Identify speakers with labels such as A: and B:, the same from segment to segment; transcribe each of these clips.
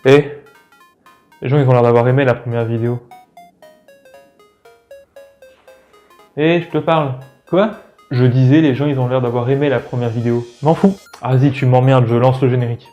A: Eh, les gens ils ont l'air d'avoir aimé la première vidéo. Eh, je te parle. Quoi? Je disais, les gens ils ont l'air d'avoir aimé la première vidéo. M'en fous. Ah, vas-y, tu m'emmerdes, je lance le générique.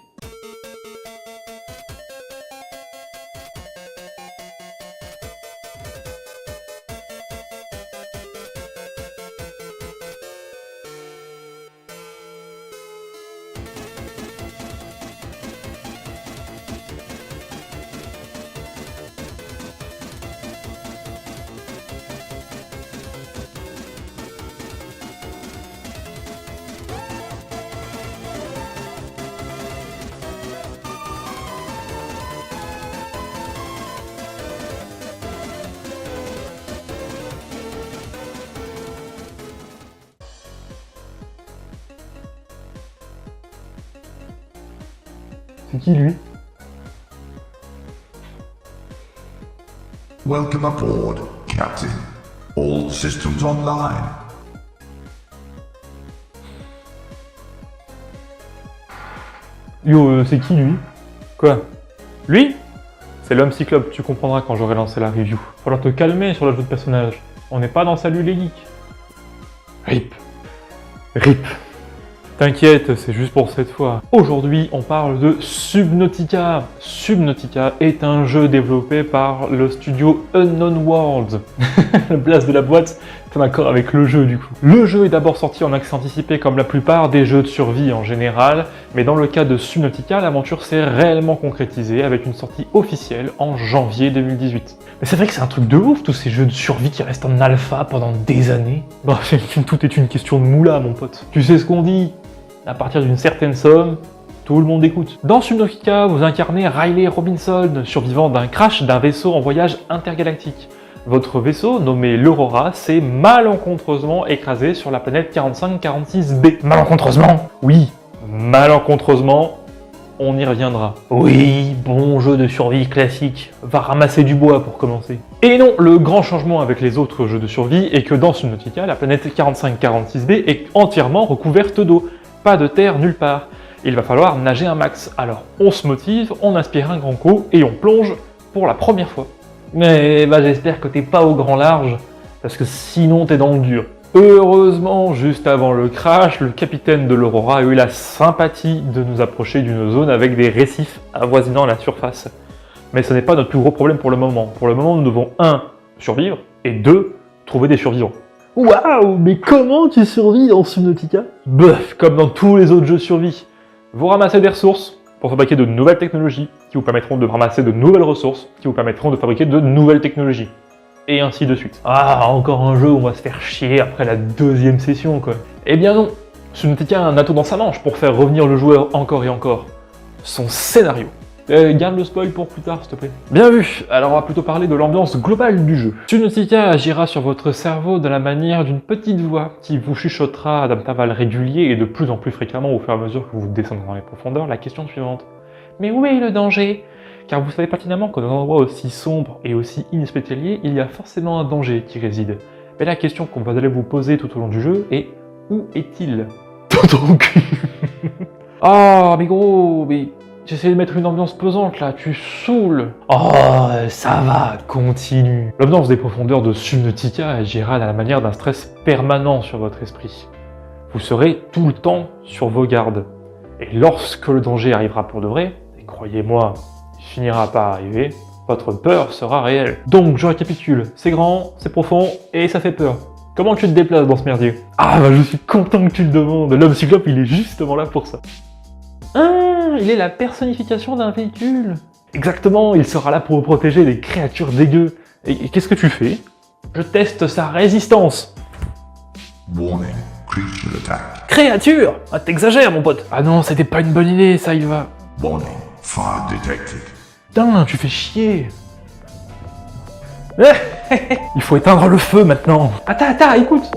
A: C'est qui lui?
B: Welcome aboard, Captain. All systems online.
A: Yo, c'est qui lui? Quoi? Lui? C'est l'homme cyclope, tu comprendras quand j'aurai lancé la review. Falloir te calmer sur le jeu de personnage. On n'est pas dans Salut les geeks. RIP. RIP. T'inquiète, c'est juste pour cette fois. Aujourd'hui, on parle de Subnautica. Subnautica est un jeu développé par le studio Unknown Worlds. La place de la boîte est en accord avec le jeu du coup. Le jeu est d'abord sorti en accès anticipé comme la plupart des jeux de survie en général, mais dans le cas de Subnautica, l'aventure s'est réellement concrétisée avec une sortie officielle en janvier 2018. Mais c'est vrai que c'est un truc de ouf, tous ces jeux de survie qui restent en alpha pendant des années. Bon, tout est une question de moula, mon pote. Tu sais ce qu'on dit? À partir d'une certaine somme, tout le monde écoute. Dans Subnautica, vous incarnez Riley Robinson, survivant d'un crash d'un vaisseau en voyage intergalactique. Votre vaisseau, nommé l'Aurora, s'est malencontreusement écrasé sur la planète 4546b. Malencontreusement? Oui, malencontreusement, on y reviendra. Oui, bon jeu de survie classique. Va ramasser du bois pour commencer. Et non, le grand changement avec les autres jeux de survie est que dans Subnautica, la planète 4546b est entièrement recouverte d'eau. Pas de terre nulle part. Il va falloir nager un max. Alors on se motive, on inspire un grand coup et on plonge pour la première fois. Mais bah j'espère que t'es pas au grand large, parce que sinon t'es dans le dur. Heureusement, juste avant le crash, le capitaine de l'Aurora a eu la sympathie de nous approcher d'une zone avec des récifs avoisinant la surface. Mais ce n'est pas notre plus gros problème pour le moment. Pour le moment, nous devons 1. Survivre, et 2. Trouver des survivants. Waouh, mais comment tu survis dans Subnautica? Bof, comme dans tous les autres jeux de survie. Vous ramassez des ressources pour fabriquer de nouvelles technologies qui vous permettront de ramasser de nouvelles ressources qui vous permettront de fabriquer de nouvelles technologies. Et ainsi de suite. Ah, encore un jeu où on va se faire chier après la 2e session, quoi. Eh bien non, Subnautica a un atout dans sa manche pour faire revenir le joueur encore et encore. Son scénario. Garde le spoil pour plus tard, s'il te plaît. Bien vu, alors on va plutôt parler de l'ambiance globale du jeu. Subnautica agira sur votre cerveau de la manière d'une petite voix qui vous chuchotera d'intervalles réguliers et de plus en plus fréquemment au fur et à mesure que vous descendez dans les profondeurs la question suivante. Mais où est le danger? Car vous savez pertinemment que dans un endroit aussi sombre et aussi inhospitalier, il y a forcément un danger qui réside. Mais la question qu'on va aller vous poser tout au long du jeu est où est-il? Dans ton cul. Ah, mais gros, mais... J'essaie de mettre une ambiance pesante là, tu saoules. Oh, ça va, continue. L'ambiance des profondeurs de Subnautica agira à la manière d'un stress permanent sur votre esprit. Vous serez tout le temps sur vos gardes. Et lorsque le danger arrivera pour de vrai, et croyez-moi, il finira par arriver, votre peur sera réelle. Donc, je récapitule, c'est grand, c'est profond, et ça fait peur. Comment tu te déplaces dans ce merdier? Ah bah je suis content que tu le demandes, l'homme cyclope il est justement là pour ça. Ah, il est la personnification d'un véhicule. Exactement, il sera là pour vous protéger des créatures dégueu. Et qu'est-ce que tu fais? Je teste sa résistance.
B: Warning, creature attack.
A: Créature? Ah, t'exagères, mon pote. Ah non, c'était pas une bonne idée, ça, il va.
B: Warning, fire detected.
A: Putain, tu fais chier. Il faut éteindre le feu maintenant. Attends, écoute.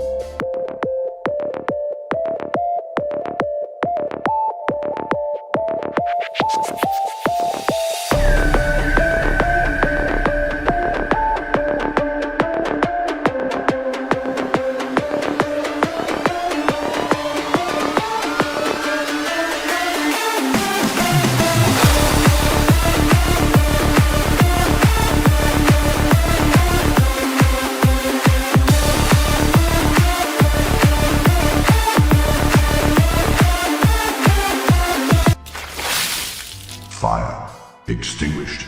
B: extinguished.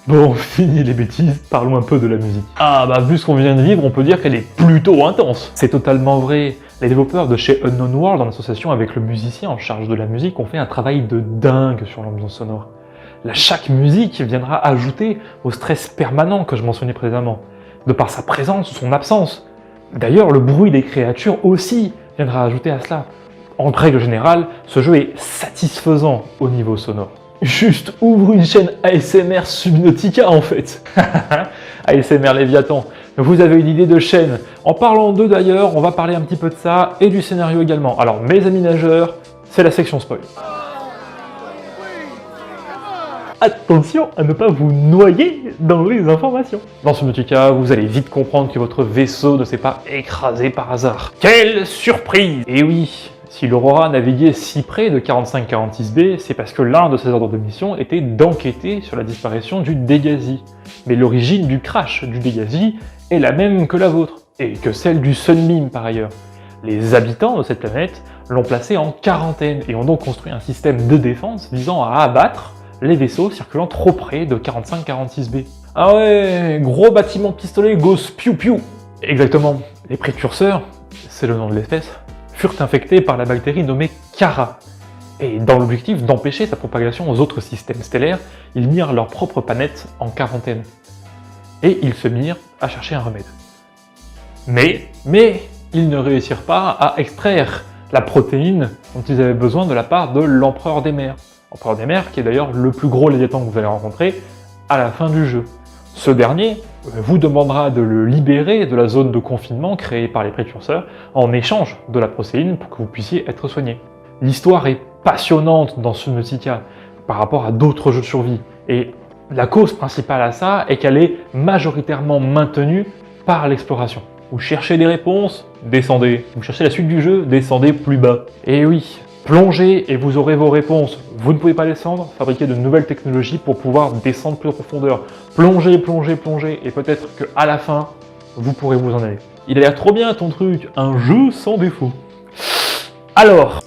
A: Bon, fini les bêtises, parlons un peu de la musique. Ah bah vu ce qu'on vient de vivre, on peut dire qu'elle est plutôt intense. C'est totalement vrai. Les développeurs de chez Unknown World, en association avec le musicien en charge de la musique, ont fait un travail de dingue sur l'ambiance sonore. Là, chaque musique viendra ajouter au stress permanent que je mentionnais précédemment, de par sa présence ou son absence. D'ailleurs, le bruit des créatures aussi viendra ajouter à cela. En règle générale, ce jeu est satisfaisant au niveau sonore. Juste ouvre une chaîne ASMR Subnautica en fait. ASMR Léviathan. Vous avez une idée de chaîne. En parlant d'eux d'ailleurs, on va parler un petit peu de ça et du scénario également. Alors mes amis nageurs, c'est la section spoil. Attention à ne pas vous noyer dans les informations. Dans Subnautica, vous allez vite comprendre que votre vaisseau ne s'est pas écrasé par hasard. Quelle surprise! Et oui, si l'Aurora naviguait si près de 4546B, c'est parce que l'un de ses ordres de mission était d'enquêter sur la disparition du Dégasi. Mais l'origine du crash du Dégasi est la même que la vôtre, et que celle du Sunbeam par ailleurs. Les habitants de cette planète l'ont placé en quarantaine et ont donc construit un système de défense visant à abattre les vaisseaux circulant trop près de 4546B. Ah ouais, gros bâtiment pistolet goes piou piou. Exactement, les précurseurs, c'est le nom de l'espèce, furent infectés par la bactérie nommée Kara. Et dans l'objectif d'empêcher sa propagation aux autres systèmes stellaires, ils mirent leur propre planète en quarantaine. Et ils se mirent à chercher un remède. Mais ils ne réussirent pas à extraire la protéine dont ils avaient besoin de la part de l'Empereur des Mers. L'Empereur des Mers qui est d'ailleurs le plus gros léviathan que vous allez rencontrer à la fin du jeu. Ce dernier vous demandera de le libérer de la zone de confinement créée par les précurseurs en échange de la protéine pour que vous puissiez être soigné. L'histoire est passionnante dans Subnautica par rapport à d'autres jeux de survie et la cause principale à ça est qu'elle est majoritairement maintenue par l'exploration. Vous cherchez des réponses, descendez. Vous cherchez la suite du jeu, descendez plus bas. Et oui, plongez et vous aurez vos réponses. Vous ne pouvez pas descendre, fabriquez de nouvelles technologies pour pouvoir descendre plus en profondeur. Plongez, plongez, plongez, et peut-être qu'à la fin, vous pourrez vous en aller. Il a l'air trop bien ton truc, un jeu sans défaut. Alors,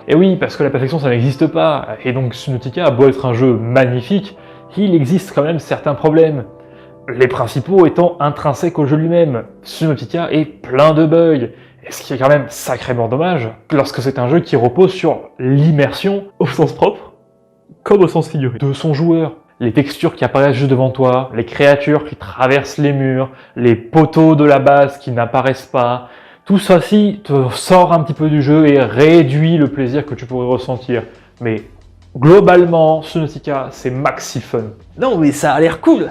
A: et oui, parce que la perfection ça n'existe pas, et donc Subnautica a beau être un jeu magnifique, il existe quand même certains problèmes. Les principaux étant intrinsèques au jeu lui-même. Subnautica est plein de bugs. Et ce qui est quand même sacrément dommage, lorsque c'est un jeu qui repose sur l'immersion, au sens propre, comme au sens figuré, de son joueur. Les textures qui apparaissent juste devant toi, les créatures qui traversent les murs, les poteaux de la base qui n'apparaissent pas, tout ceci te sort un petit peu du jeu et réduit le plaisir que tu pourrais ressentir. Mais globalement, Subnautica, c'est maxi fun. Non mais ça a l'air cool!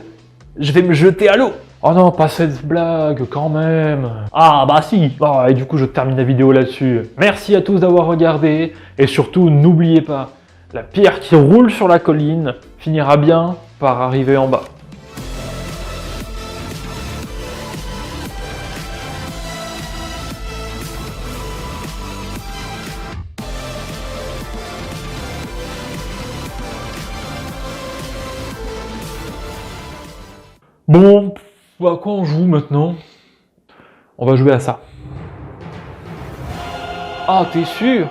A: Je vais me jeter à l'eau. Oh non, pas cette blague, quand même. Ah bah si. Et du coup, je termine la vidéo là-dessus. Merci à tous d'avoir regardé. Et surtout, n'oubliez pas, la pierre qui roule sur la colline finira bien par arriver en bas. Bon, à quoi on joue maintenant? On va jouer à ça. Ah, t'es sûr?